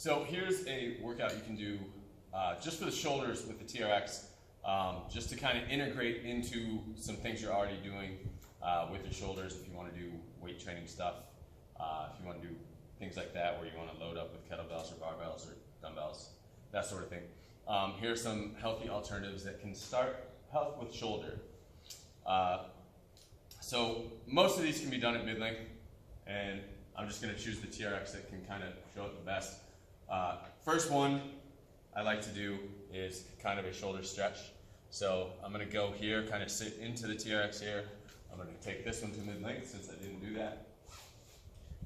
So here's a workout you can do just for the shoulders with the TRX, just to kind of integrate into some things you're already doing with your shoulders. If you want to do weight training stuff, if you want to do things like that where you want to load up with kettlebells or barbells or dumbbells, that sort of thing. Here are some healthy alternatives that can start health with shoulder. So most of these can be done at mid-length, and I'm just going to choose the TRX that can kind of show it the best. First one I like to do is kind of a shoulder stretch. So I'm going to go here, kind of sit into the TRX here. I'm going to take this one to mid-length since I didn't do that.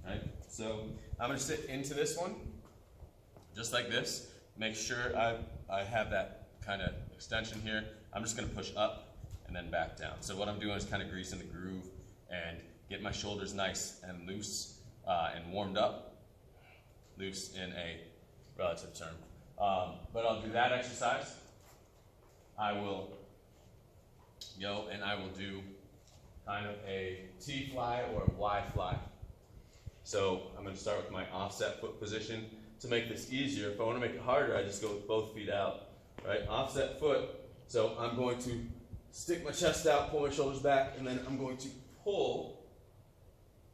All right, so I'm going to sit into this one, just like this. Make sure I have that kind of extension here. I'm just going to push up and then back down. So what I'm doing is kind of greasing the groove and get my shoulders nice and loose and warmed up. Loose in a relative term. But I'll do that exercise. I will go and I will do kind of a T fly or a Y fly. So I'm going to start with my offset foot position. To make this easier, if I want to make it harder, I just go with both feet out. Right? Offset foot. So I'm going to stick my chest out, pull my shoulders back, and then I'm going to pull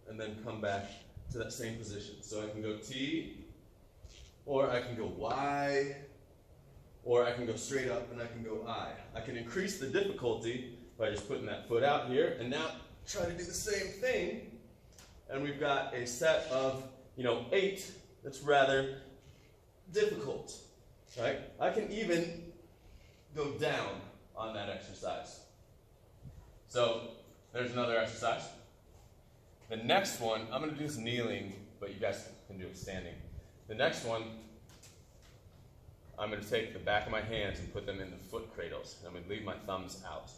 and then come back to that same position. So I can go T, or I can go Y, or I can go straight up and I can go I. I can increase the difficulty by just putting that foot out here, and now try to do the same thing. And we've got a set of 8 that's rather difficult, right? I can even go down on that exercise. So there's another exercise. The next one, I'm going to do this kneeling, but you guys can do it standing. The next one, I'm going to take the back of my hands and put them in the foot cradles. And I'm going to leave my thumbs out.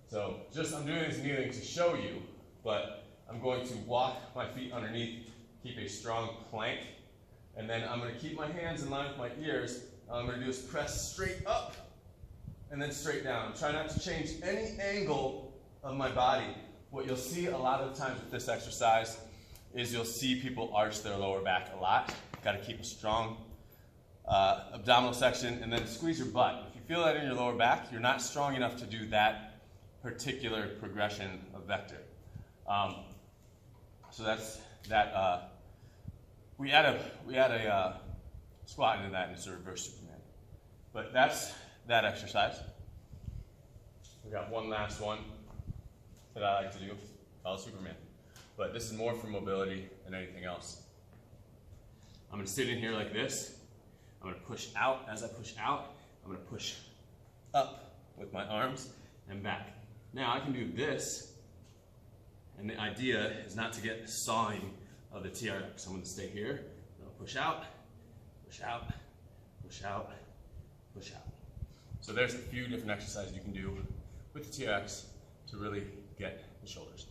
So I'm doing this kneeling to show you, but I'm going to walk my feet underneath, keep a strong plank, and then I'm going to keep my hands in line with my ears. All I'm going to do is press straight up and then straight down. Try not to change any angle of my body. What you'll see a lot of times with this exercise is you'll see people arch their lower back a lot. Got to keep a strong abdominal section, and then squeeze your butt. If you feel that in your lower back, you're not strong enough to do that particular progression of vector. So that's that. We add a squat into that, and it's a reverse Superman. But that's that exercise. We got one last one that I like to do, called Superman. But this is more for mobility than anything else. I'm going to sit in here like this. I'm going to push out. As I push out, I'm going to push up with my arms and back. Now I can do this, and the idea is not to get sawing of the TRX. I'm going to stay here. I'll push out, push out, push out, push out. So there's a few different exercises you can do with the TRX to really get the shoulders.